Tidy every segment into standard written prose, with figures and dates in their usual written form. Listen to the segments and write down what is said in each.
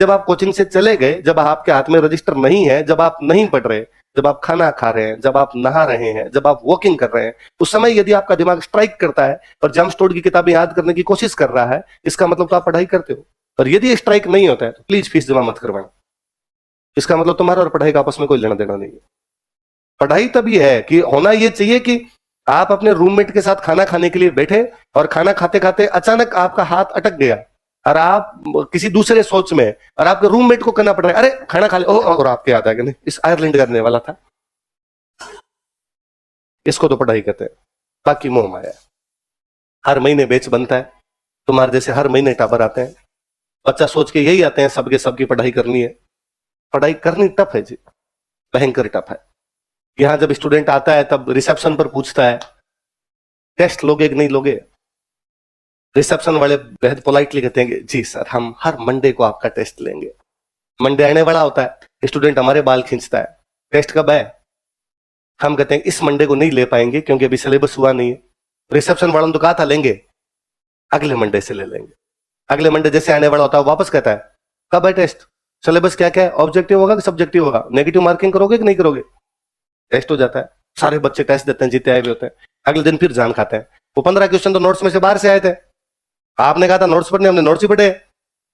जब आप कोचिंग से चले गए, जब आपके हाथ में रजिस्टर नहीं है, जब आप नहीं पढ़ रहे, जब आप खाना खा रहे हैं, जब आप नहा रहे हैं, जब आप वॉकिंग कर रहे हैं, उस समय यदि आपका दिमाग स्ट्राइक करता है और जेम्स टोड की किताबें याद करने की कोशिश कर रहा है, इसका मतलब तो आप पढ़ाई करते हो। और यदि स्ट्राइक नहीं होता है तो प्लीज फीस जमा मत करवाना। इसका मतलब तुम्हारा और पढ़ाई का आपस में कोई लेना देना नहीं है। पढ़ाई तभी है कि होना यह चाहिए कि आप अपने रूममेट के साथ खाना खाने के लिए बैठे और खाना खाते खाते अचानक आपका हाथ अटक गया और आप किसी दूसरे सोच में, और आपके रूममेट को करना पड़ रहा है, अरे खाना खा ले, और आपके याद आ गया, नहीं इस आयरलैंड करने वाला था। इसको तो पढ़ाई कहते हैं। बाकी मोह माया। हर महीने बैच बनता है, तुम्हारे जैसे हर महीने टाबर आते हैं, बच्चा सोच के यही आते हैं सबके सबकी पढ़ाई करनी है। पढ़ाई करनी टफ है जी, भयंकर टफ है। यहां जब स्टूडेंट आता है तब रिसेप्शन पर पूछता है टेस्ट लोगे कि नहीं लोगे। रिसेप्शन वाले बेहद पोलाइटली कहते हैं जी सर, हम हर मंडे को आपका टेस्ट लेंगे। मंडे आने वाला होता है, स्टूडेंट हमारे बाल खींचता है, टेस्ट कब है? हम कहते हैं इस मंडे को नहीं ले पाएंगे क्योंकि अभी सिलेबस हुआ नहीं है। रिसेप्शन वालों ने तो कहा था लेंगे, अगले मंडे से ले लेंगे। अगले मंडे जैसे आने वाला होता है वापस कहता है कब है टेस्ट, सिलेबस क्या क्या है, ऑब्जेक्टिव होगा कि सब्जेक्टिव होगा, नेगेटिव मार्किंग करोगे कि नहीं करोगे। टेस्ट हो जाता है, सारे बच्चे टेस्ट देते हैं, जीते आए हुए होते हैं। अगले दिन फिर जान खाते हैं। वो 15 क्वेश्चन तो नोट्स में से बाहर से आए थे, आपने कहा था नोट्स पढ़ने, हमने नोट्स ही पढ़े,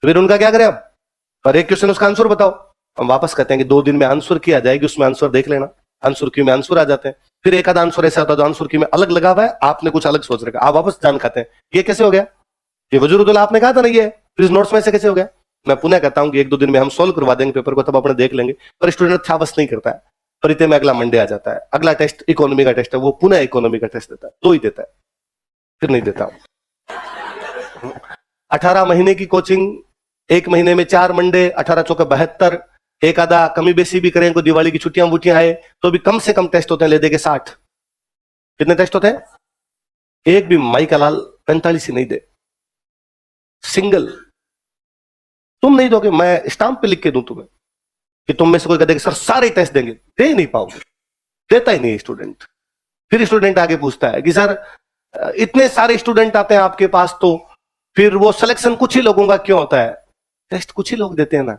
फिर उनका क्या करें अब, और एक क्वेश्चन उसका आंसर बताओ। हम वापस कहते हैं कि 2 दिन में आंसर की आ जाएगी, उसमें आंसर देख लेना। आंसर की में आंसर आ जाते हैं। फिर एक आधा आंसर ऐसा होता है जो आंसर की में अलग लगा हुआ है, आपने कुछ अलग सोच रखा, आप वापस जान खाते हैं ये कैसे हो गया, ये वजूरुद्दौला आपने कहा था नहीं है, फिर इस नोट्स में से कैसे हो गया। मैं पुनः कहता हूं कि 1-2 दिन में हम सोल्व करवा देंगे पेपर को, तब अपने देख लेंगे। पर स्टूडेंट अच्छा बस नहीं करता है, परिचय में अगला मंडे आ जाता है, अगला टेस्ट इकोनॉमी का टेस्ट है, वो पुनः इकोनॉमी का टेस्ट देता है, 2 ही देता है, फिर नहीं देता हूं। 18 महीने की कोचिंग, 1 महीने में 4 मंडे, 18 चौके 72, एक आधा कमी बेसी भी करें, कोई दिवाली की छुट्टियां वुट्टियां आए तो भी कम से कम टेस्ट होते हैं, ले देके 60। कितने टेस्ट होते हैं? एक भी माई का लाल 45 ही नहीं दे, सिंगल। तुम नहीं दोगे, मैं स्टाम्प पे लिख के दूं तुम्हें कि तुम में से कोई कहेगा सर सारे टेस्ट देंगे, दे नहीं पाओगे, देता ही नहीं स्टूडेंट। फिर स्टूडेंट आगे पूछता है कि सर इतने सारे स्टूडेंट आते हैं आपके पास, तो फिर वो सिलेक्शन कुछ ही लोगों का क्यों होता है? टेस्ट कुछ ही लोग देते हैं ना।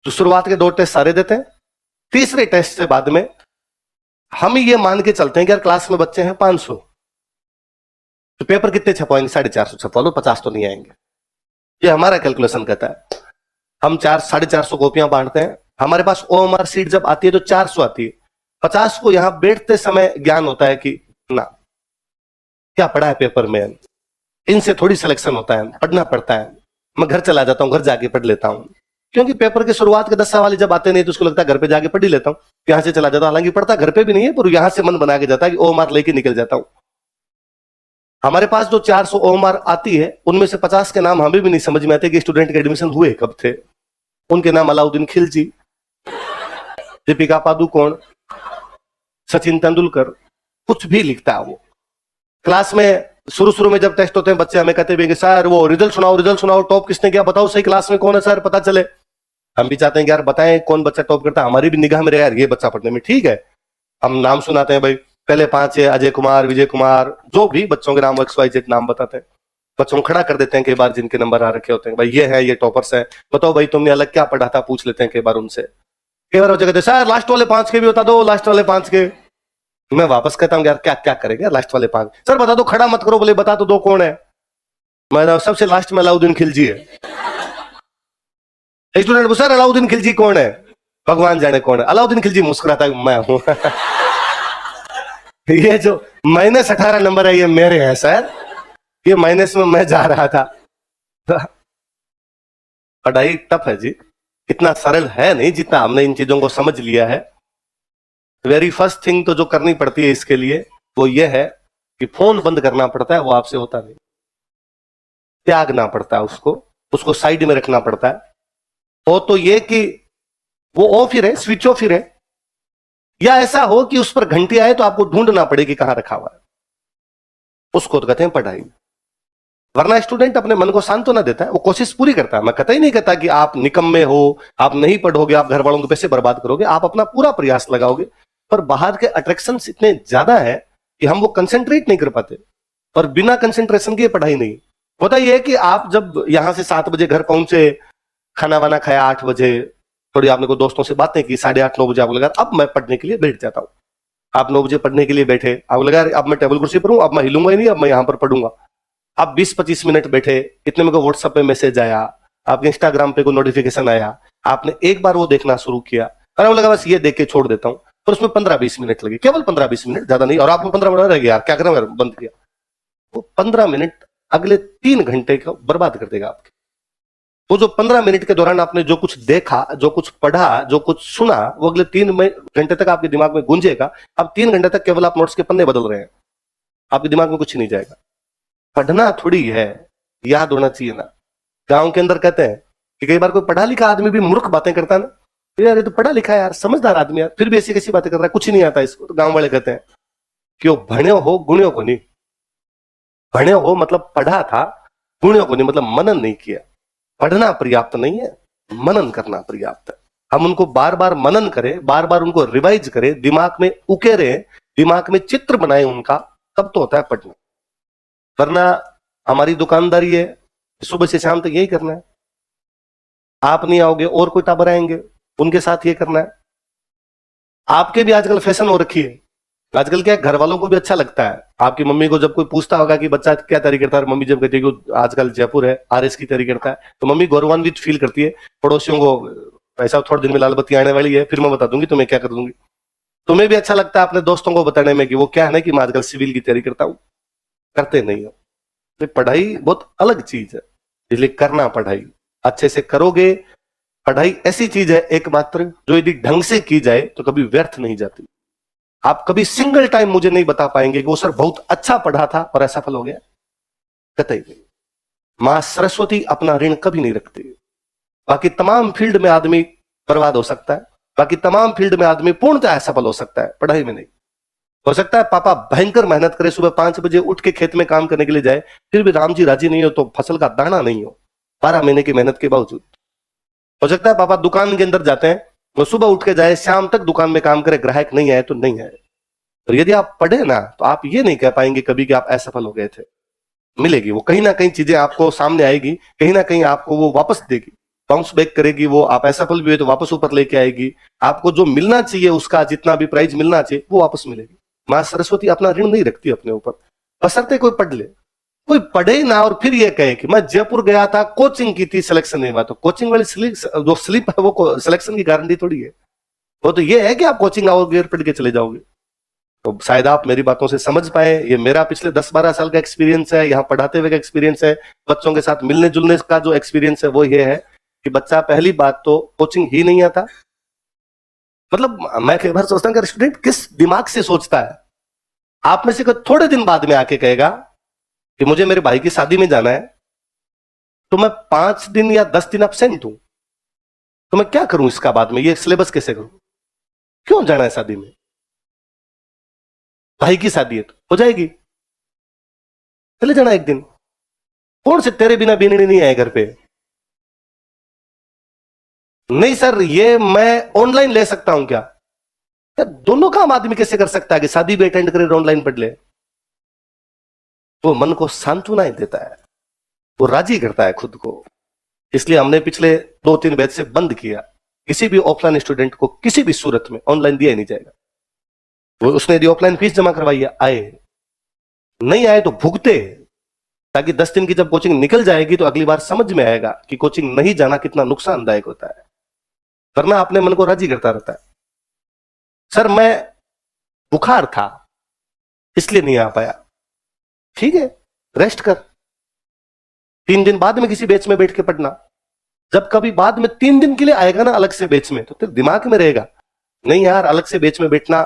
तो शुरुआत के 2 टेस्ट सारे देते हैं, तीसरे टेस्ट से बाद में हम ये मान के चलते हैं कि यार क्लास में बच्चे हैं 500, तो पेपर कितने छपवाएंगे? 450 छपवा लो, 50 तो नहीं आएंगे। ये हमारा कैलकुलेशन कहता है। हम 400-450 कॉपियां बांटते हैं, हमारे पास ओएमआर सीट जब आती है तो 400 आती है। 50 को यहां बैठते समय ज्ञान होता है कि ना क्या पढ़ा है पेपर में, इनसे थोड़ी सिलेक्शन होता है, पढ़ना पड़ता है। मैं घर चला जाता हूं, घर जाके पढ़ लेता हूं, क्योंकि पेपर के शुरुआत के 10 सवाल जब आते नहीं तो उसको लगता है घर पे जाके पढ़ ही लेता हूं, यहां से चला जाता हूं। हालांकि पढ़ता घर पे भी नहीं है, पर यहां से मन बना के जाता है कि ओएमआर लेके निकल जाता हूं। हमारे पास जो 400 ओएमआर आती है, उनमें से 50 के नाम हमें भी नहीं समझ में आते कि स्टूडेंट के एडमिशन हुए कब थे। उनके नाम अलाउद्दीन खिलजी, दीपिका पादुकोण, सचिन तेंदुलकर, कुछ भी लिखता है वो। क्लास में शुरू में जब टेस्ट होते हैं, बच्चे हमें कहते भी सर वो रिजल्ट सुनाओ, टॉप किसने किया बताओ, सही क्लास में कौन है सर, पता चले। हम भी चाहते हैं कि यार बताएं कौन बच्चा टॉप करता है, हमारी भी निगाह में रहे यार ये बच्चा पढ़ने में ठीक है। हम नाम सुनाते हैं, भाई पहले 5 है अजय कुमार, विजय कुमार, जो भी बच्चों के नाम XYZ नाम बताते हैं। बच्चों को खड़ा कर देते हैं कई बार जिनके नंबर आ रखे होते हैं, भाई ये है, ये टॉपर्स है, बताओ भाई तुमने अलग क्या पढ़ा था, पूछ लेते हैं कई बार उनसे। कई बार कहते सर लास्ट वाले 5 के भी बता दो, लास्ट वाले 5 के। मैं वापस कहता हूँ यार क्या क्या करेंगे लास्ट वाले 5, सर बता दो, खड़ा मत करो, बोले बता तो दो कौन है। मैं सबसे लास्ट में अलाउद्दीन खिलजी है। स्टूडेंट सर अलाउद्दीन खिलजी कौन है? भगवान जाने कौन है। अलाउद्दीन खिलजी मुस्कुराता है, मैं हूं। ये जो -18 नंबर है ये मेरे हैं सर, ये माइनस में मैं जा रहा था। पढ़ाई टफ है जी, इतना सरल है नहीं जितना हमने इन चीजों को समझ लिया है। वेरी फर्स्ट थिंग तो जो करनी पड़ती है इसके लिए वो ये है कि फोन बंद करना पड़ता है, वो आपसे होता नहीं, त्यागना पड़ता है उसको साइड में रखना पड़ता है। हो तो ये कि वो ऑफ ही रहे, स्विच ऑफ ही रहे, या ऐसा हो कि उस पर घंटी आए तो आपको ढूंढना पड़े कि कहां रखा हुआ है। उसको तो कहते हैं पढ़ाई। वरना स्टूडेंट अपने मन को सांत्वना देता है, वो कोशिश पूरी करता है। मैं कतई नहीं कहता कि आप निकम्मे हो, आप नहीं पढ़ोगे, आप घर वालों के पैसे बर्बाद करोगे, आप अपना पूरा प्रयास लगाओगे, पर बाहर के अट्रैक्शंस इतने ज्यादा है कि हम वो कंसेंट्रेट नहीं कर पाते। और बिना कंसेंट्रेशन के पढ़ाई नहीं होता। यह है कि आप जब यहां से 7 बजे घर पहुंचे, खाना वाना खाया 8 बजे, थोड़ी आपने को दोस्तों से बातें की, 8:30-9 बजे आपको लगा अब मैं पढ़ने के लिए बैठ जाता हूँ। आप 9 बजे पढ़ने के लिए बैठे, आपको लगा अब मैं टेबल कुर्सी पर हूँ, अब मैं हिलूंगा ही नहीं, अब मैं यहाँ पर पढ़ूंगा। आप 20-25 मिनट बैठे, इतने में को व्हाट्सएप पे मैसेज आया, आपके इंस्टाग्राम पे कोई नोटिफिकेशन आया, आपने एक बार वो देखना शुरू किया, और आपको लगा बस ये देख के छोड़ देता हूँ, और उसमें 15-20 मिनट लगे, केवल 15-20 मिनट, ज्यादा नहीं, और आपको 15 मिनट रह गया, यार क्या करें, बंद किया। वो 15 मिनट अगले 3 घंटे को बर्बाद कर देगा आपके। वो जो 15 मिनट के दौरान आपने जो कुछ देखा, जो कुछ पढ़ा, जो कुछ सुना, वो अगले 3 घंटे तक आपके दिमाग में गूंजेगा। अब 3 घंटे तक केवल आप नोट्स के पन्ने बदल रहे हैं, आपके दिमाग में कुछ नहीं जाएगा। पढ़ना थोड़ी है, याद होना चाहिए ना। गांव के अंदर कहते हैं कि कई बार कोई पढ़ा लिखा आदमी भी मूर्ख बातें करता है ना, तो यार ये तो पढ़ा लिखा है यार, समझदार आदमी यार, फिर भी ऐसी कैसी बातें कर रहा है, कुछ नहीं आता इसको। तो गांव वाले कहते हैं कि वो भण्यो हो गुण्यो को नहीं, भण्यो हो मतलब पढ़ा था, गुण्यो को नहीं मतलब मनन नहीं किया। पढ़ना पर्याप्त नहीं है, मनन करना पर्याप्त है। हम उनको बार बार मनन करें, बार बार उनको रिवाइज करें, दिमाग में उकेरे, दिमाग में चित्र बनाए उनका, तब तो होता है पढ़ना। वरना हमारी दुकानदारी है, सुबह से शाम तक यही करना है। आप नहीं आओगे और कोई टाबर आएंगे, उनके साथ ये करना है। आपके भी आजकल फैशन हो रखी है, आजकल क्या घर वालों को भी अच्छा लगता है। आपकी मम्मी को जब कोई पूछता होगा कि बच्चा क्या तैयारी करता है, मम्मी जब कहती है कि आजकल जयपुर है, आरएस की तैयारी करता है, तो मम्मी गौरवान्वित फील करती है। पड़ोसियों को ऐसा थोड़े दिन में लाल बत्ती आने वाली है, फिर मैं बता दूंगी तुम्हें क्या कर दूंगी। तुम्हें भी अच्छा लगता है अपने दोस्तों को बताने में कि वो क्या है ना कि मैं आजकल सिविल की तैयारी करता हूं। करते नहीं हो। तो पढ़ाई बहुत अलग चीज है, इसलिए करना पढ़ाई अच्छे से करोगे। पढ़ाई ऐसी चीज है एकमात्र जो यदि ढंग से की जाए तो कभी व्यर्थ नहीं जाती। आप कभी सिंगल टाइम मुझे नहीं बता पाएंगे कि वो सर बहुत अच्छा पढ़ा था और असफल हो गया, कतई नहीं। मां सरस्वती अपना ऋण कभी नहीं रखती। बाकी तमाम फील्ड में आदमी बर्बाद हो सकता है, बाकी तमाम फील्ड में आदमी पूर्णतः असफल हो सकता है, पढ़ाई में नहीं हो सकता है। पापा भयंकर मेहनत करे, सुबह 5 बजे उठ के खेत में काम करने के लिए जाए, फिर भी राम जी राजी नहीं हो तो फसल का दाना नहीं हो 12 महीने की मेहनत के बावजूद। हो सकता है पापा दुकान के अंदर जाते हैं, वो सुबह उठ के जाए, शाम तक दुकान में काम करे, ग्राहक नहीं आए तो नहीं आए। और यदि आप पढ़े ना तो आप ये नहीं कह पाएंगे कभी कि आप असफल हो गए थे। मिलेगी वो कहीं ना कहीं चीजें आपको सामने आएगी, कहीं ना कहीं आपको वो वापस देगी, बाउंस बैक करेगी वो। आप असफल भी हुए तो वापस ऊपर लेके आएगी। आपको जो मिलना चाहिए, उसका जितना भी प्राइज मिलना चाहिए वो वापस मिलेगी। मां सरस्वती अपना ऋण नहीं रखती अपने ऊपर, बशर्ते कोई पढ़ ले। कोई पढ़े ना और फिर ये कहे कि मैं जयपुर गया था, कोचिंग की थी, सिलेक्शन नहीं हुआ, तो कोचिंग वाली जो स्लिप है वो सिलेक्शन की गारंटी थोड़ी है। वो तो ये है कि आप कोचिंग आओगे और पढ़ के चले जाओगे। तो शायद आप मेरी बातों से समझ पाए। ये मेरा पिछले 10-12 साल का एक्सपीरियंस है, यहाँ पढ़ाते हुए का एक्सपीरियंस है, बच्चों के साथ मिलने जुलने का जो एक्सपीरियंस है वो ये है कि बच्चा पहली बात तो कोचिंग ही नहीं आता। मतलब मैं कई बार सोचता हूँ कि स्टूडेंट किस दिमाग से सोचता है। आप में से कोई थोड़े दिन बाद में आके कहेगा कि मुझे मेरे भाई की शादी में जाना है, तो मैं 5 दिन या 10 दिन एब्सेंट हूं, तो मैं क्या करूं इसका बाद में, ये सिलेबस कैसे करूं, क्यों जाना है शादी में, भाई की शादी है तो हो जाएगी, चले जाना एक दिन। कौन से तेरे बिना बीनने नहीं आए घर पे? नहीं सर ये मैं ऑनलाइन ले सकता हूं क्या? यार दोनों काम आदमी कैसे कर सकता है कि शादी भी अटेंड करे और ऑनलाइन पढ़ ले? वो मन को सांत्वना देता है, वो राजी करता है खुद को। इसलिए हमने पिछले 2-3 बैच से बंद किया, किसी भी ऑफलाइन स्टूडेंट को किसी भी सूरत में ऑनलाइन दिया ही नहीं जाएगा। वो उसने यदि ऑफलाइन फीस जमा करवाई है, आए, नहीं आए तो भुगते, ताकि 10 दिन की जब कोचिंग निकल जाएगी तो अगली बार समझ में आएगा कि कोचिंग नहीं जाना कितना नुकसानदायक होता है। वरना अपने मन को राजी करता रहता है। सर मैं बुखार था इसलिए नहीं आ पाया, ठीक है रेस्ट कर, 3 दिन बाद में किसी बैच में बैठ के पढ़ना। जब कभी बाद में 3 दिन के लिए आएगा ना अलग से बैच में, तो तेरे दिमाग में रहेगा नहीं यार अलग से बैच में बैठना,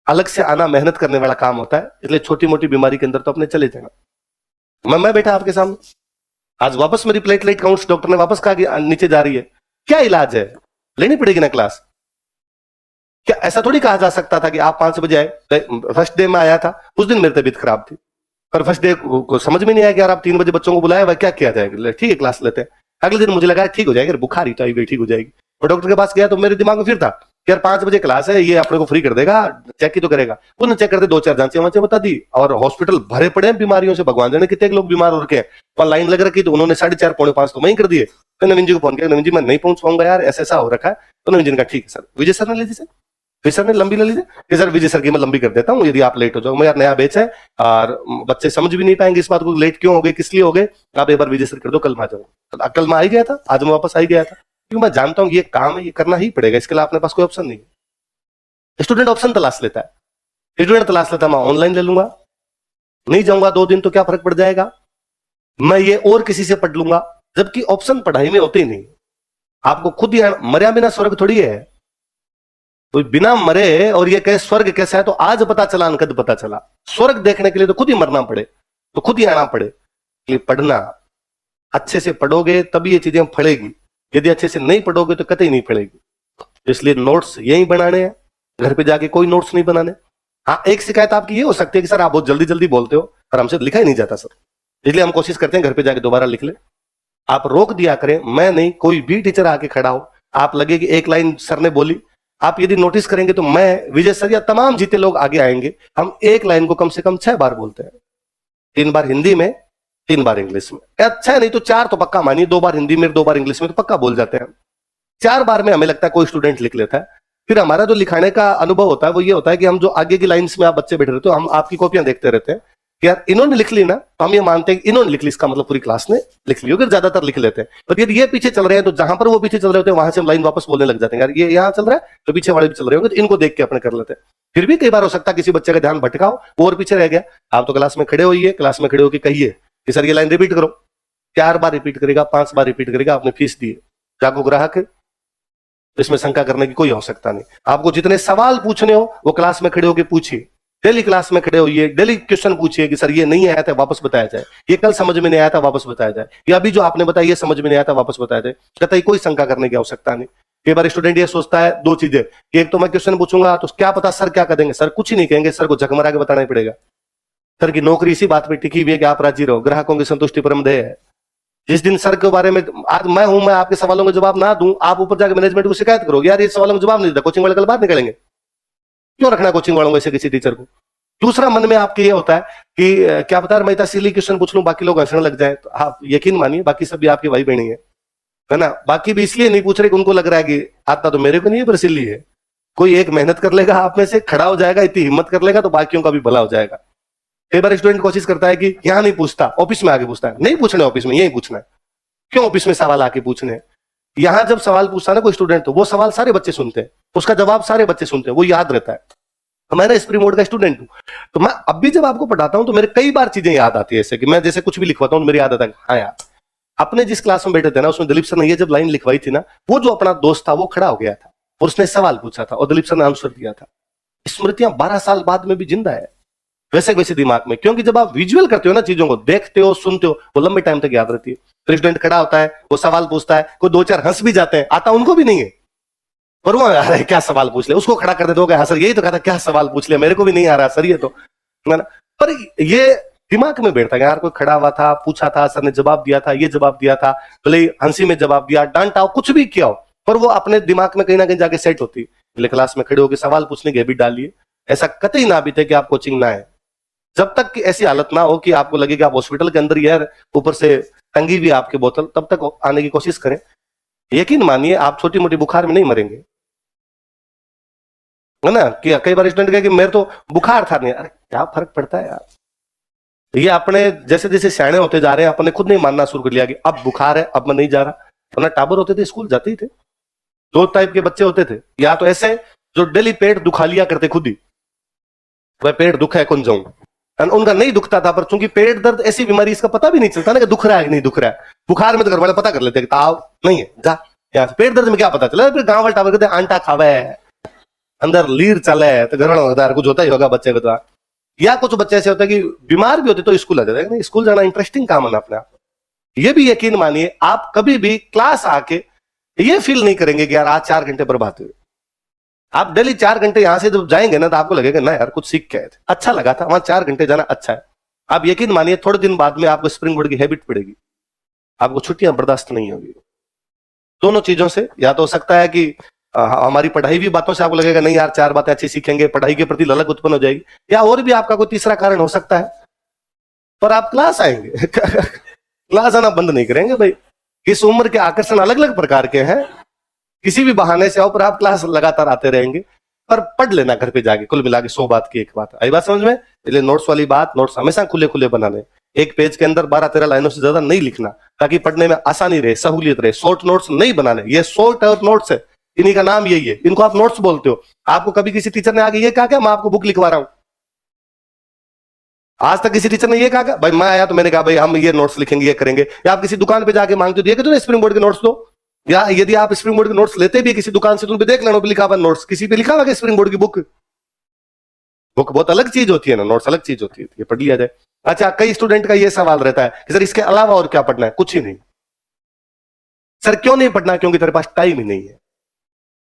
अलग से आना मेहनत करने वाला काम होता है। इसलिए छोटी मोटी बीमारी के अंदर तो अपने चले जाना। मैं बैठा आपके सामने, आज वापस मेरी प्लेटलेट काउंट्स डॉक्टर ने वापस कहा कि नीचे जा रही है, क्या इलाज है, लेनी पड़ेगी ना क्लास। क्या ऐसा थोड़ी कहा जा सकता था कि आप 5 बजे आए, फर्स्ट डे में आया था, उस दिन मेरी तबीयत खराब थी, पर फर्स्ट डे को समझ में नहीं आया कि यार आप 3 बजे बच्चों को बुलाया हुआ, क्या किया जाएगा, ठीक है क्लास लेते हैं। अगले दिन मुझे लगा ठीक हो जाएगा, बुखार ही तो आई गई, ठीक हो जाएगी। और डॉक्टर के पास गया तो मेरे दिमाग में फिर था कि यार 5 बजे क्लास है, ये अपने को फ्री कर देगा, चेक ही तो करेगा। उन्होंने चेक करते 2-4 जांचें वांचें बता दी, और हॉस्पिटल भरे पड़े हैं बीमारियों से, भगवान जाने कितने लोग बीमार हो रखे हैं। वहां लाइन लग रखी, तो उन्होंने 4:30 पौने 5 तो वहीं कर दिए। तो नवीन जी को फोन किया, नवीन जी मैं नहीं पहुंच पाऊंगा यार, ऐसा ऐसा हो रखा है। तो नवीन जी ने कहा ठीक है सर, विजय सर ने ले ली सर, फिर सर ने लंबी ले लीजिए कि सर विजय सर की मैं लंबी कर देता हूँ, यदि आप लेट हो जाओ। मैं यार नया बैच है और बच्चे समझ भी नहीं पाएंगे इस बात को, लेट क्यों हो गए, किस लिए हो गए, आप एक बार विजय सर कर दो, कल मैं आ जाऊंगा। कल मैं आ ही गया था, आज मैं वापस आ ही गया था, क्योंकि मैं जानता हूँ ये काम है, ये करना ही पड़ेगा, इसके लिए अपने पास कोई ऑप्शन नहीं है। स्टूडेंट ऑप्शन तलाश लेता है, स्टूडेंट तलाश लेता है मैं ऑनलाइन ले लूंगा, नहीं जाऊंगा 2 दिन तो क्या फर्क पड़ जाएगा, मैं ये और किसी से पढ़ लूंगा, जबकि ऑप्शन पढ़ाई में होते ही नहीं। आपको खुद ही मर्या बिना स्वर्ग थोड़ी है, कोई बिना मरे और ये कहे स्वर्ग कैसा है, तो आज पता चला अनकद पता चला। स्वर्ग देखने के लिए तो खुद ही मरना पड़े, तो खुद ही आना पड़े। इसलिए पढ़ना, अच्छे से पढ़ोगे तभी ये चीजें फड़ेगी, यदि अच्छे से नहीं पढ़ोगे तो कतई नहीं फड़ेगी। इसलिए नोट्स यही बनाने हैं, घर पे जाके कोई नोट्स नहीं बनाने। हाँ, एक शिकायत आपकी ये हो सकती है कि सर आप बहुत जल्दी जल्दी बोलते हो और हमसे लिखा ही नहीं जाता सर, इसलिए हम कोशिश करते हैं घर पे जाके दोबारा लिख ले। आप रोक दिया करें, मैं नहीं, कोई भी टीचर आके खड़ा हो, आप लगे कि एक लाइन सर ने बोली, आप यदि नोटिस करेंगे तो मैं, विजय सर या तमाम जीते लोग आगे आएंगे, हम एक लाइन को कम से कम 6 बार बोलते हैं, 3 बार हिंदी में, 3 बार इंग्लिश में। अच्छा नहीं तो 4 तो पक्का मानिए, 2 बार हिंदी में 2 बार इंग्लिश में तो पक्का बोल जाते हैं। 4 बार में हमें लगता है कोई स्टूडेंट लिख लेता है। फिर हमारा जो लिखाने का अनुभव होता है वो ये होता है कि हम जो आगे की लाइन्स में आप बच्चे बैठे रहते हो, हम आपकी कॉपियां देखते रहते हैं कि यार इन्होंने लिख ली ना, तो हम ये मानते हैं कि इन्होंने लिख ली, इसका मतलब पूरी क्लास ने लिख ली, अगर ज्यादातर लिख लेते हैं। पर यदि ये पीछे चल रहे हैं तो जहां पर वो पीछे चल रहे होते हैं वहां से हम लाइन वापस बोलने लग जाते हैं, यार ये यहाँ चल रहा है तो पीछे वाले भी चल रहे होंगे, तो इनको देख के अपने कर लेते हैं। फिर भी कई बार हो सकता है किसी बच्चे का ध्यान भटका हो, वो और पीछे रह गया, आप तो क्लास में खड़े होइए, क्लास में खड़े होकर कहिए कि सर ये लाइन रिपीट करो। 4 बार रिपीट करेगा, 5 बार रिपीट करेगा, आपने फीस दी है, जागो ग्राहक है, इसमें शंका करने की कोई आवश्यकता नहीं। आपको जितने सवाल पूछने हो वो क्लास में खड़े होकर पूछिए, डेली क्लास में खड़े होइए, डेली क्वेश्चन पूछिए कि सर ये नहीं आया था वापस बताया जाए, ये कल समझ में नहीं आया था वापस बताया जाए, या अभी जो आपने बताया ये समझ में नहीं आया था वापस बताया जाए। कतई कोई शंका करने की आवश्यकता नहीं। कई बार स्टूडेंट ये सोचता है 2 चीजें, एक तो मैं क्वेश्चन पूछूंगा तो क्या पता सर क्या करेंगे, सर कुछ ही नहीं कहेंगे, सर को झकमरा के बताना ही पड़ेगा। सर की नौकरी इसी बात पर टिकी हुई है कि आप राजी रहो, ग्राहकों की संतुष्टि परम ध्येय है। जिस दिन सर के बारे में, आज मैं हूं, मैं आपके सवालों का जवाब ना दूं, आप ऊपर जाकर मैनेजमेंट को शिकायत करोगे, यार ये सवालों का जवाब नहीं देता, कोचिंग वाले कल बाहर निकलेंगे। क्यों रखना कोचिंग वालों को ऐसे किसी टीचर को। दूसरा मन में आपके ये होता है कि क्या पता मैं इतना सिली क्वेश्चन पूछ लूं बाकी लोग हंसने लग जाए, तो आप यकीन मानिए बाकी सब भी आपकी भाई बहनी है ना, बाकी भी इसलिए नहीं पूछ रहे कि उनको लग रहा है कि आता तो मेरे को नहीं है पर सिली है। कोई एक मेहनत कर लेगा, आप में से खड़ा हो जाएगा, इतनी हिम्मत कर लेगा तो बाकियों का भी भला हो जाएगा। कई बार स्टूडेंट कोशिश करता है कि यहां नहीं पूछता, ऑफिस में आके पूछता है, नहीं पूछना ऑफिस में, यही पूछना है। क्यों ऑफिस में सवाल आके पूछने हैं? यहां जब सवाल पूछता है ना कोई स्टूडेंट, तो वो सवाल सारे बच्चे सुनते हैं, उसका जवाब सारे बच्चे सुनते हैं, वो याद रहता है। मैं ना स्प्री मोड का स्टूडेंट हूं, तो मैं अब भी जब आपको पढ़ाता हूं तो मेरे कई बार चीजें याद आती है, ऐसे कि मैं जैसे कुछ भी लिखवाता हूं मेरी याद आता है, हाँ यार अपने जिस क्लास में बैठे थे ना, उसमें दिलीप सर ने ये जब लाइन लिखवाई थी ना, वो जो अपना दोस्त था वो खड़ा हो गया था और उसने सवाल पूछा था और दिलीप सर ने आंसर दिया था। स्मृतियां 12 साल बाद में भी जिंदा है, वैसे वैसे दिमाग में, क्योंकि जब आप विजुअल करते हो ना, चीजों को देखते हो, सुनते हो, वो लंबे टाइम तक याद रहती है। तो स्टूडेंट खड़ा होता है, वो सवाल पूछता है, कोई 2-4 हंस भी जाते हैं, आता उनको भी नहीं है, पर वो अरे क्या सवाल पूछ लिया, उसको खड़ा कर देते हो, हाँ सर यही तो कहा था, क्या सवाल पूछ लिया, मेरे को भी नहीं आ रहा सर ये तो, पर ये दिमाग में बैठता है यार, कोई खड़ा हुआ था, पूछा था, सर ने जवाब दिया था, ये जवाब दिया था, भले हंसी में जवाब दिया, डांटा हो, कुछ भी किया हो, पर वो अपने दिमाग में कहीं ना कहीं जाके सेट होती है। क्लास में खड़े होकर सवाल पूछने की हैबिट डालिए, ऐसा कतई ना बीते कि आप कोचिंग ना आए। जब तक कि ऐसी हालत ना हो कि आपको लगे कि आप हॉस्पिटल के अंदर ही है, ऊपर से टंगी हुई आपकी बोतल, तब तक आने की कोशिश करें। यकीन मानिए आप छोटी मोटी बुखार में नहीं मरेंगे, है ना। कि कई बार स्टूडेंट कहे कि मेरे तो बुखार था नहीं, अरे क्या फर्क पड़ता है यार। ये अपने जैसे जैसे सियाने होते जा रहे हैं, अपने खुद नहीं मानना शुरू कर लिया कि अब बुखार है, अब मैं नहीं जा रहा। वरना टाबर होते थे स्कूल जाते ही थे। 2 टाइप के बच्चे होते थे, या तो ऐसे जो डेली पेट दुखा लिया करते खुद ही, वह पेट दुख है कौन जाऊं, उनका नहीं दुखता था, पर चूंकि पेट दर्द ऐसी बीमारी, इसका पता भी नहीं चलता ना कि दुख रहा है कि नहीं दुख रहा है। बुखार में तो घर वाले पता कर लेते हैं कि ताव नहीं है, जा यहाँ से। पेट दर्द में क्या पता चला, फिर गांव वाले टावर कहते आंटा खावे अंदर लीर चले, तो घर वाला कुछ होता ही होगा बच्चे को। तो या कुछ बच्चे ऐसे होते हैं कि बीमार भी होते तो स्कूल आ जाते हैं, स्कूल जाना इंटरेस्टिंग काम है ना अपने आप। ये भी यकीन मानिए आप कभी भी क्लास आके ये फील नहीं करेंगे कि यार आज 4 घंटे बर्बाद हुए। आप डेली 4 घंटे यहां से जब जाएंगे ना, तो आपको लगेगा ना यार कुछ सीख के आए थे, अच्छा लगा था, वहां 4 घंटे जाना अच्छा है। आप यकीन मानिए थोड़े दिन बाद में आपको स्प्रिंग बोर्ड की हैबिट पड़ेगी, आपको छुट्टियां बर्दाश्त नहीं होगी। दोनों चीजों से या तो हो सकता है कि हमारी पढ़ाई भी बातों से आपको लगेगा नहीं यार 4 बातें अच्छी सीखेंगे, पढ़ाई के प्रति ललक उत्पन्न हो जाएगी, या और भी आपका कोई तीसरा कारण हो सकता है, पर आप क्लास आएंगे क्लास आना बंद नहीं करेंगे भाई। इस उम्र के आकर्षण अलग अलग प्रकार के हैं, किसी भी बहाने से आओ पर आप क्लास लगातार आते रहेंगे। पर पढ़ लेना घर पे जाके, कुल मिला के 100 बात की एक बात आई बात समझ में। इसलिए नोट्स वाली बात, नोट्स हमेशा खुले खुले बनाने, एक पेज के अंदर 12-13 लाइनों से ज्यादा नहीं लिखना, ताकि पढ़ने में आसानी रहे, सहूलियत रहे। शॉर्ट नोट्स नहीं बनाने, ये शॉर्ट और नोट्स है, इन्हीं का नाम यही है, इनको आप नोट्स बोलते हो। आपको कभी किसी टीचर ने आगे ये कहा क्या मैं आपको बुक लिखवा रहा हूं? आज तक किसी टीचर ने ये कहा क्या? भाई मैं आया तो मैंने कहा भाई हम ये नोट्स लिखेंगे, ये करेंगे। या आप किसी दुकान पे जाके मांगते हो, ये कहते हो स्प्रिंग बोर्ड के नोट्स दो, या यदि आप स्प्रिंग बोर्ड के नोट्स लेते भी किसी दुकान से तो उन पे देख लेना लिखा हुआ नोट्स, किसी पे लिखा हुआ स्प्रिंग बोर्ड की बुक। बुक बहुत अलग चीज होती है ना, नोट्स अलग चीज होती है, ये पढ़ लिया जाए। अच्छा, कई स्टूडेंट का ये सवाल रहता है कि सर इसके अलावा और क्या पढ़ना है? कुछ ही नहीं। सर क्यों नहीं पढ़ना? क्योंकि तेरे पास टाइम ही नहीं है।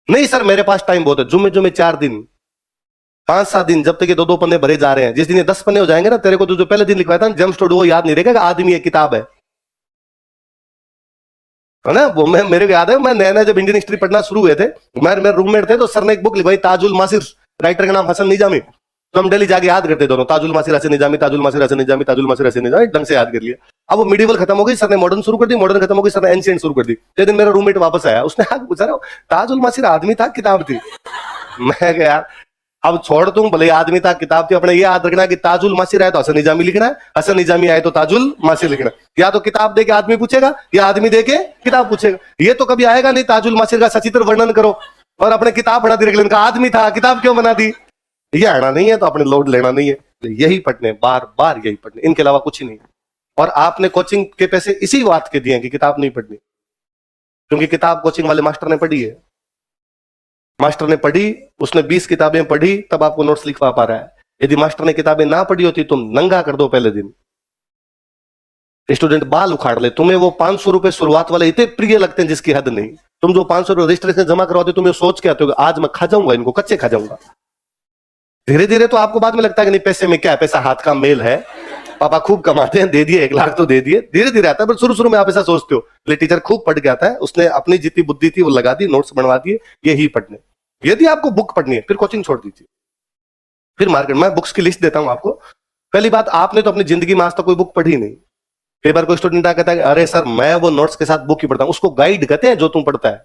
नहीं सर मेरे पास टाइम बहुत है, जुम्मे 4 दिन 5-7 दिन, जब तक ये 2-2 पन्ने भरे जा रहे हैं, जिस दिन ये 10 पन्ने हो जाएंगे ना, तेरे को तो जो पहले दिन लिखवाया था ना जेम्स टोड, वो याद नहीं रहेगा आदमी एक किताब है ना। वो मैं मेरे को याद है, मैं नया नया जब इंडियन हिस्ट्री पढ़ना शुरू हुए थे, मेरे रूममेट थे, तो सर ने एक बुक लिखवाई ताजुल मासिर, राइटर का नाम हसन निजामी। तो हम डेली जाके याद करते दोनों, ताजुल मासिर हसन निजामी, ताजुल मासिर हसन निजामी, ताजुल मासिर हसन निजामी, ढंग से याद कर लिया। अब वो मिडिवल खत्म हो गई, सर ने मॉडर्न शुरू कर दी, मॉडर्न खत्म हो गई, सर ने एंशिएंट शुरू कर दी। एक दिन मेरा रूममेट वापस आया, उसने आगे पूछा रहा ताजुल मासिर आदमी था किताब थी? मैं कहा यार अब छोड़ दूं, भले आदमी था किताब थी, अपने ये याद रखना कि ताजुल मासिर आए तो हसन निजामी लिखना है, हसन निजामी आए तो ताजुल मासिर लिखना है। या तो किताब दे के आदमी पूछेगा, या आदमी दे के किताब पूछेगा। ये तो कभी आएगा नहीं ताजुल मासिर का सचित्र वर्णन करो और अपने किताब बना दी, रख लेने आदमी था किताब क्यों बना दी। ये आना नहीं है तो अपने लोड लेना नहीं है, यही पढ़ने, बार बार यही पढ़ने, इनके अलावा कुछ ही नहीं। और आपने कोचिंग के पैसे इसी बात के दिए कि किताब नहीं पढ़नी, क्योंकि किताब कोचिंग वाले मास्टर ने पढ़ी है, मास्टर ने पढ़ी, उसने 20 किताबें पढ़ी, तब आपको नोट्स लिखवा पा रहा है। यदि मास्टर ने किताबें ना पढ़ी होती, तुम नंगा कर दो पहले दिन, स्टूडेंट बाल उखाड़ ले, तुम्हें वो 500 रुपए शुरुआत वाले इतने प्रिय लगते हैं जिसकी हद नहीं। तुम जो 500 रुपए रजिस्ट्रेशन जमा करवाते, तुम्हें सोच के आते हो आज मैं खा जाऊंगा इनको, कच्चे खा जाऊंगा। धीरे धीरे तो आपको बाद में लगता है कि नहीं पैसे में क्या है, पैसा हाथ का मेल है, पापा खूब कमाते हैं, दे दिए 1 लाख तो दे दिए, धीरे धीरे आता है। पर शुरू शुरू में आप ऐसा सोचते हो, ले टीचर खूब पढ़ के आता है, उसने अपनी जितनी बुद्धि थी वो लगा दी, नोट्स बनवा दिए, यही पढ़ने। यदि आपको बुक पढ़नी है फिर कोचिंग छोड़ दीजिए, फिर मार्केट में बुक्स की लिस्ट देता हूं आपको। पहली बात, आपने तो अपनी जिंदगी में आज तक कोई बुक पढ़ी नहीं। कई बार कोई स्टूडेंट आ कहता है अरे सर मैं वो नोट्स के साथ बुक ही पढ़ता हूं, उसको गाइड कहते हैं जो तुम पढ़ता है,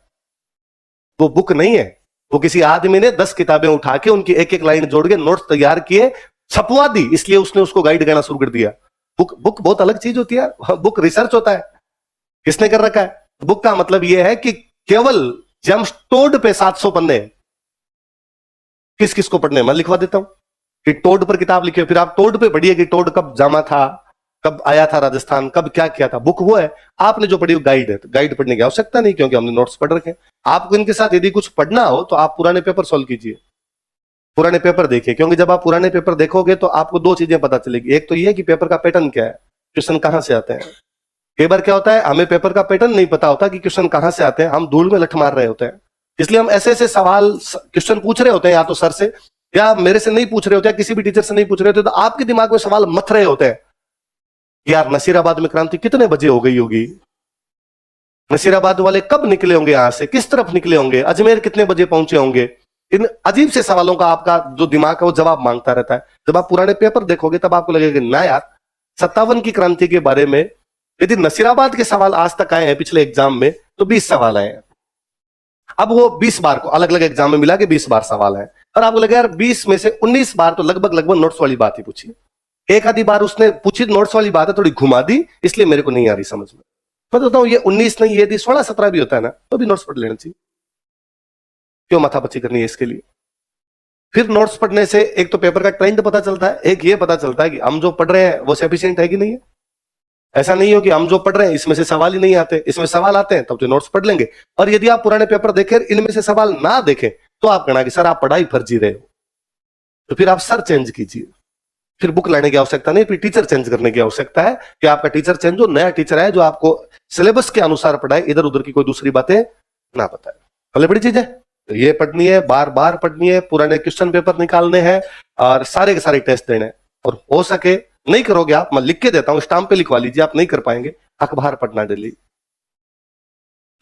वो बुक नहीं है। वो किसी आदमी ने 10 किताबें उठा के उनकी एक एक लाइन जोड़ के नोट्स तैयार किए, छपवा दी, इसलिए उसने उसको गाइड कहना शुरू कर दिया। बुक बहुत अलग चीज होती है, बुक रिसर्च होता है। किसने कर रखा है? बुक का मतलब यह है कि केवल जेम्स टोड पे 700 पन्ने, किस किस को पढ़ने मैं लिखवा देता हूं कि टोड पर किताब लिखी, फिर आप टोड पे पढ़िए कि टोड कब जामा था, कब आया था राजस्थान, कब क्या किया था। बुक वो है, आपने जो पढ़ी वो गाइड है, तो गाइड पढ़ने की आवश्यकता नहीं, क्योंकि हमने नोट्स पढ़ रखे हैं। आपको इनके साथ यदि कुछ पढ़ना हो तो आप पुराने पेपर सॉल्व कीजिए, पुराने पेपर देखिए, क्योंकि जब आप पुराने पेपर देखोगे तो आपको 2 चीजें पता चलेगी। एक तो ये कि पेपर का पैटर्न क्या है, क्वेश्चन कहां से आते हैं। कई बार क्या होता है, हमें पेपर का पैटर्न नहीं पता होता कि क्वेश्चन कहां से आते हैं, हम धूल में लठ मार रहे होते हैं, इसलिए हम ऐसे ऐसे सवाल क्वेश्चन पूछ रहे होते हैं, या तो सर से या मेरे से नहीं पूछ रहे होते, या किसी भी टीचर से नहीं पूछ रहे होते, तो आपके दिमाग में सवाल मथ रहे होते हैं। यार नसीराबाद में क्रांति कितने बजे हो गई होगी, नसीराबाद वाले कब निकले होंगे, यहां से किस तरफ निकले होंगे, अजमेर कितने बजे पहुंचे होंगे। इन अजीब से सवालों का आपका जो दिमाग है वो जवाब मांगता रहता है। जब आप पुराने पेपर देखोगे तब आपको लगेगा ना यार 57 की क्रांति के बारे में यदि नसीराबाद के सवाल आज तक आए हैं पिछले एग्जाम में तो 20 सवाल आए हैं। अब वो 20 बार को अलग अलग एग्जाम में मिला के 20 बार सवाल है, और आपको लगे यार 20 में से 19 बार तो लगभग नोट्स वाली बात ही पूछी, एक आधी बार उसने पूछी नोट्स वाली बात है, थोड़ी घुमा दी, इसलिए मेरे को नहीं आ रही समझ में। मैं बताता हूं ये 19 नहीं, यदि 16-17 भी होता है ना तो भी नोट्स पढ़ लेना चाहिए, क्यों माथापच्ची करनी है इसके लिए। फिर नोट्स पढ़ने से एक तो पेपर का ट्रेंड पता चलता है, एक ये पता चलता है कि हम जो पढ़ रहे हैं वो सफिशिएंट है कि नहीं है। ऐसा नहीं हो कि हम जो पढ़ रहे हैं इसमें से सवाल ही नहीं आते, इसमें सवाल आते हैं तब तो नोट्स पढ़ लेंगे। और यदि आप पुराने पेपर देखें इनमें से सवाल ना देखें तो आप कहना कि सर आप पढ़ाई फर्जी रहे हो, तो फिर आप सर चेंज कीजिए, फिर बुक लाने की आवश्यकता नहीं, फिर टीचर चेंज करने की आवश्यकता है कि आपका टीचर चेंज हो, नया टीचर है जो आपको सिलेबस के अनुसार पढ़ाए, इधर उधर की कोई दूसरी बातें ना बताए। पहले बड़ी चीज है तो ये पढ़नी है, बार बार पढ़नी है, पुराने क्वेश्चन पेपर निकालने हैं और सारे के सारे टेस्ट देने हैं। और हो सके नहीं करोगे आप, मैं लिख के देता हूं, स्टाम्प पे लिखवा लीजिए, आप नहीं कर पाएंगे अखबार पढ़ना डेली।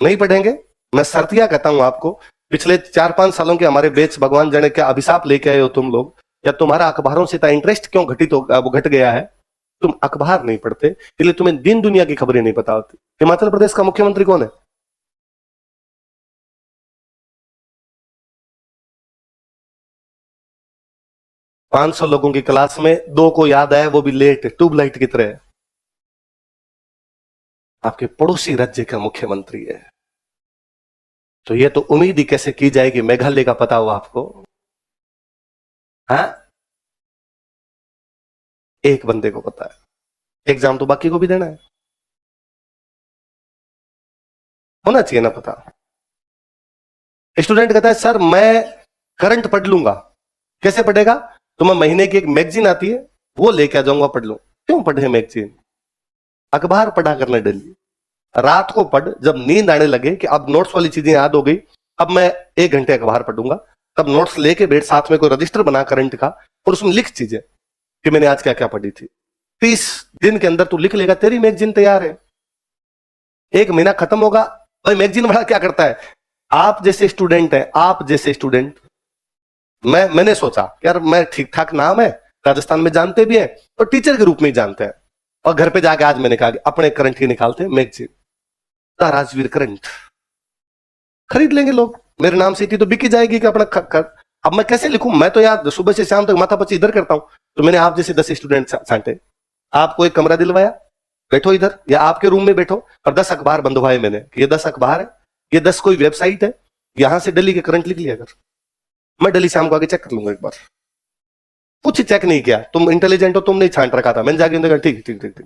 नहीं पढ़ेंगे मैं शर्तिया कहता हूं आपको पिछले 4-5 सालों के हमारे बैच भगवान जाने क्या अभिशाप लेके आए हो तुम लोग, या तुम्हारा अखबारों से इतना इंटरेस्ट क्यों घट गया है, तुम अखबार नहीं पढ़ते, इसलिए तुम्हें दिन दुनिया की खबरें नहीं पता होती। हिमाचल प्रदेश का मुख्यमंत्री कौन है? पांच सौ लोगों की क्लास में 2 को याद आया, वो भी लेट, ट्यूबलाइट की तरह। आपके पड़ोसी राज्य का मुख्यमंत्री है, तो ये तो उम्मीद ही कैसे की जाएगी मेघालय का पता हो आपको? हाँ, एक बंदे को पता है, एग्जाम तो बाकी को भी देना है, होना चाहिए ना पता। स्टूडेंट कहता है सर मैं करंट पढ़ लूंगा, कैसे पढ़ेगा? तो मैं महीने की एक मैगजीन आती है वो लेके आ जाऊंगा, पढ़ लूं। क्यों पढ़े मैगजीन? अखबार पढ़ा करना डेली, रात को पढ़, जब नींद आने लगे कि अब नोट्स वाली चीजें याद हो गई, अब मैं 1 घंटे अखबार पढ़ूंगा, तब नोट्स लेके बैठ, साथ में कोई रजिस्टर बना करंट का, और उसमें लिख चीजें कि मैंने आज क्या क्या पढ़ी थी। 30 दिन के अंदर तू लिख लेगा, तेरी मैगजीन तैयार है। 1 महीना खत्म होगा। भाई मैगजीन वाला क्या करता है? आप जैसे स्टूडेंट है, आप जैसे स्टूडेंट, मैंने सोचा यार मैं ठीक ठाक नाम है, राजस्थान में जानते भी हैं और टीचर के रूप में ही जानते हैं, और घर पे जाके आज मैंने कहा कि अपने करंट की निकालते हैं मैगजीन, राजवीर करंट खरीद लेंगे लोग, मेरे नाम से थी तो बिकी जाएगी कि अपना कर। अब मैं कैसे लिखूं? मैं तो यार सुबह से शाम तक माथा पच्ची इधर करता हूं। तो मैंने आप जैसे 10 स्टूडेंट छांटे, आपको एक कमरा दिलवाया, बैठो इधर या आपके रूम में बैठो, और 10 अखबार बंधवाए मैंने कि ये 10 अखबार है, ये 10 कोई वेबसाइट है, यहां से दिल्ली के करंट लिख लिया कर, मैं दिल्ली शाम को आके चेक कर लूंगा एक बार। कुछ चेक नहीं किया, तुम इंटेलिजेंट हो, तुम नहीं छांट रखा था, मैंने जाके देखा ठीक ठीक ठीक ठीक,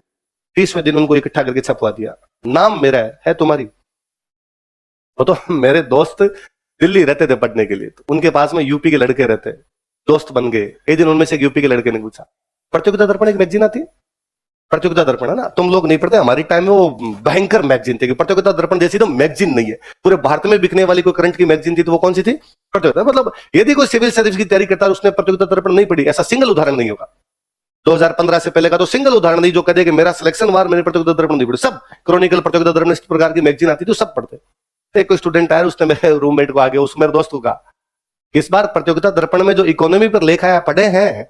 30वें दिन उनको इकट्ठा करके छपवा दिया, नाम मेरा है तुम्हारी। वो तो मेरे दोस्त दिल्ली रहते थे पढ़ने के लिए, तो उनके पास में यूपी के लड़के रहते, दोस्त बन गए। एक दिन उनमें से एक यूपी के लड़के ने पूछा, प्रतियोगिता दर्पण एक मैगजीन आती है, प्रतियोगिता दर्पण है ना, तुम लोग नहीं पढ़ते, हमारी टाइम में वो भयंकर मैगजीन थी, प्रतियोगिता दर्पण जैसी तो मैगजीन नहीं है, पूरे भारत में बिकने वाली कोई करंट की मैगजीन थी तो वो कौन सी थी? प्रतियोगिता। मतलब यदि कोई सिविल सर्विस की तैयारी करता है उसने प्रतियोगिता दर्पण नहीं पढ़ी, ऐसा सिंगल उदाहरण नहीं होगा। 2015 से पहले का तो सिंगल उदाहरण नहीं जो कह दे कि मेरा सिलेक्शन वार मैंने प्रतियोगिता दर्पण नहीं पढ़ी। सब क्रॉनिकल, प्रतियोगिता दर्पण, इस प्रकार की मैगजीन आती थी तो सब पढ़ते। एक स्टूडेंट आया, उसने मेरे रूममेट को आगे, उस मेरे दोस्त को कहा इस बार प्रतियोगिता दर्पण में जो इकोनॉमी पर लेखा है पढ़े हैं?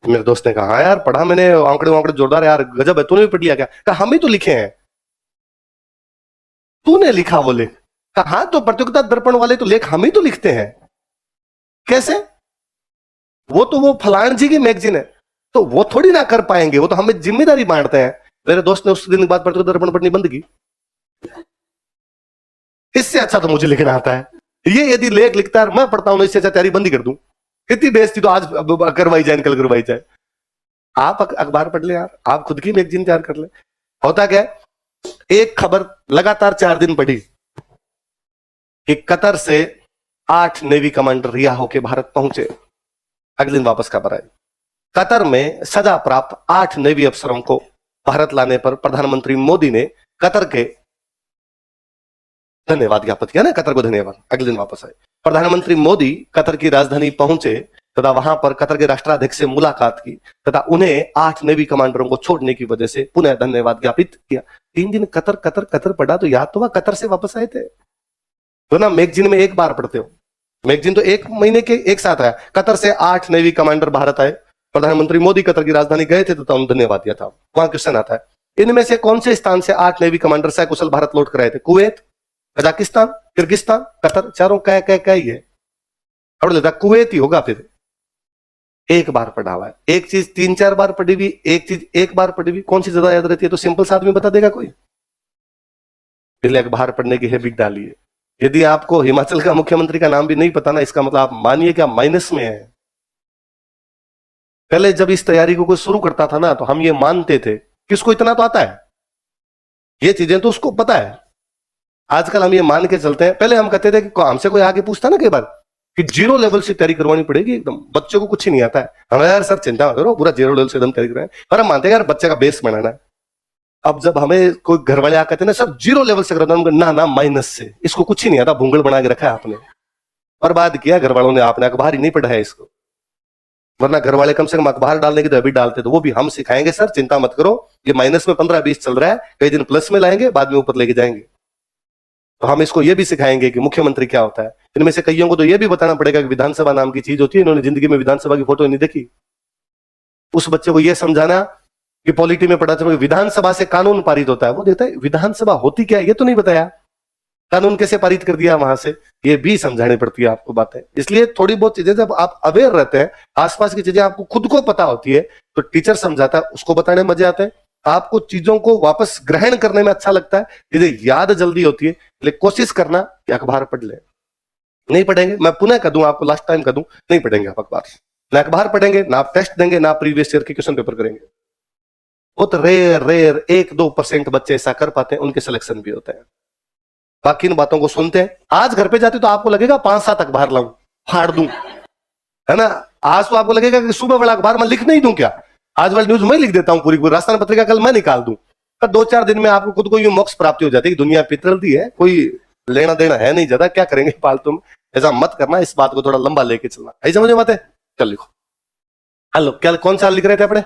मेरे दोस्त ने कहा हाँ यार पढ़ा मैंने, आंकड़े वांकड़े जोरदार यार, गजब है, तूने भी पढ़ लिया क्या? कहा हम ही तो लिखे हैं। तूने लिखा वो लेख? कहा हाँ, तो प्रतियोगिता दर्पण वाले तो लेख हम ही तो लिखते हैं। कैसे? वो तो वो फलान जी की मैगजीन है, तो वो थोड़ी ना कर पाएंगे, वो तो हमें जिम्मेदारी बांटते हैं। मेरे दोस्त ने उस दिन के बाद प्रतियोगिता दर्पण पढ़नी बंद की। इससे अच्छा तो मुझे लिखना आता है, ये यदि लेख लिखता है मैं पढ़ता हूं, इससे अच्छा तैयारी बंद ही कर दूं। इतनी बेइज्जती तो आज करवाई जाए, कल करवाई जाए। आप अखबार पढ़ ले यार, आप खुद की मैगजीन तैयार कर ले। होता क्या है, एक खबर लगातार 4 दिन पढ़ी कि कतर से 8 नेवी कमांडर रिहा होकर भारत पहुंचे। अगले दिन वापस खबर आई, कतर में सजा प्राप्त 8 नेवी अफसरों को भारत लाने पर प्रधानमंत्री मोदी ने कतर के धन्यवाद ज्ञापित किया ना, कतर को धन्यवाद। अगले दिन वापस आए, प्रधानमंत्री मोदी कतर की राजधानी पहुंचे तथा वहां पर कतर के राष्ट्राध्यक्ष से मुलाकात की तथा उन्हें 8 नेवी कमांडरों को छोड़ने की वजह से पुनः धन्यवाद ज्ञापित किया। 3 दिन कतर कतर कतर पढ़ा तो याद तो कतर से वापस आए थे। तो ना मैगजीन में एक बार पढ़ते हो, मैगजीन तो 1 महीने के एक साथ आया। कतर से 8 नेवी कमांडर भारत आए, प्रधानमंत्री मोदी कतर की राजधानी गए थे तथा उन्हें धन्यवाद दिया था। वहां क्वेश्चन आता है, इनमें से कौन से स्थान से 8 नेवी कमांडर सकुशल भारत लौट कर आए थे? कुवैत, कजाकिस्तान, किर्गिस्तान, कतर, चारों क्या ही है। और लेता कुवैत ही होगा। फिर एक बार पढ़ा हुआ है, एक चीज 3-4 बार पढ़ी हुई, एक चीज एक बार पढ़ी हुई, कौन सी ज्यादा याद रहती है? तो सिंपल सा आदमी बता देगा कोई? पहले अखबार पढ़ने की हैबिट डालिए। यदि आपको हिमाचल का मुख्यमंत्री का नाम भी नहीं पता ना, इसका मतलब आप मानिए कि आप माइनस में है। पहले जब इस तैयारी को कोई शुरू करता था ना, तो हम ये मानते थे कि उसको इतना तो आता है, ये चीजें तो उसको पता है। आजकल हम ये मान के चलते हैं, पहले हम कहते थे कि हमसे कोई आगे पूछता ना कई बार कि 0 लेवल से तैयारी करवानी पड़ेगी, एकदम बच्चों को कुछ ही नहीं आता है। हम यार सर चिंता मत करो, पूरा 0 लेवल से एकदम तैयारी कराएं, पर हम मानते हैं यार बच्चे का बेस बनाना है। अब जब हमें कोई घर वाले आकर कहते हैं ना सब 0 लेवल से करता है, ना ना माइनस से, इसको कुछ ही नहीं आता, भूंगड़ बना के रखा है आपने, बर्बाद किया घर वालों ने, आपने अखबार ही नहीं पढ़ा है इसको। वरना घर वाले कम से कम अखबार डालने की तो अभी डालते, तो वो भी हम सिखाएंगे सर चिंता मत करो, ये माइनस में 15-20 चल रहा है, कई दिन प्लस में लाएंगे, बाद में ऊपर लेके जाएंगे। तो हम इसको ये भी सिखाएंगे कि मुख्यमंत्री क्या होता है। इनमें से कईयों को तो ये भी बताना पड़ेगा कि विधानसभा नाम की चीज होती है, इन्होंने जिंदगी में विधानसभा की फोटो नहीं देखी। उस बच्चे को यह समझाना कि पॉलिटी में पढ़ा था विधानसभा से कानून पारित होता है, वो देखता है विधानसभा होती क्या है ये तो नहीं बताया, कानून कैसे पारित कर दिया वहां से, ये भी समझानी पड़ती है आपको बातें। इसलिए थोड़ी बहुत चीजें जब आप अवेयर रहते हैं, आसपास की चीजें आपको खुद को पता होती है, तो टीचर समझाता है, उसको बताने में मजे आते हैं, आपको चीजों को वापस ग्रहण करने में अच्छा लगता है, चीजें याद जल्दी होती है। इसलिए कोशिश करना कि अखबार पढ़ ले। नहीं पढ़ेंगे, मैं पुनः कह दूं आपको, लास्ट टाइम कह दूं, नहीं पढ़ेंगे आप अखबार, ना अखबार पढ़ेंगे, ना आप टेस्ट देंगे, ना प्रीवियस ईयर के क्वेश्चन पेपर करेंगे। बहुत रेयर 1-2% बच्चे ऐसा कर पाते हैं, उनके सिलेक्शन भी होते हैं। बाकी इन बातों को सुनते हैं। आज घर पे जाते तो आपको लगेगा 5-7 अखबार लाऊं, फाड़ दूं, है ना। आज तो आपको लगेगा कि सुबह वाला अखबार मैं लिख नहीं दूं क्या, आज वाली न्यूज मैं लिख देता हूं, पूरी राजस्थान पत्रिका कल मैं निकाल दूं। 2-4 दिन में आपको खुद को ये मोक्ष प्राप्ति हो जाती है कि दुनिया पितरती है, कोई लेना देना है नहीं ज्यादा, क्या करेंगे फालतू में। ऐसा मत करना, इस बात को थोड़ा लंबा लेके चलना। ऐसे समझ में बात है। चल लिखो। हेलो, क्या कौन सा लिख रहे थे अपने?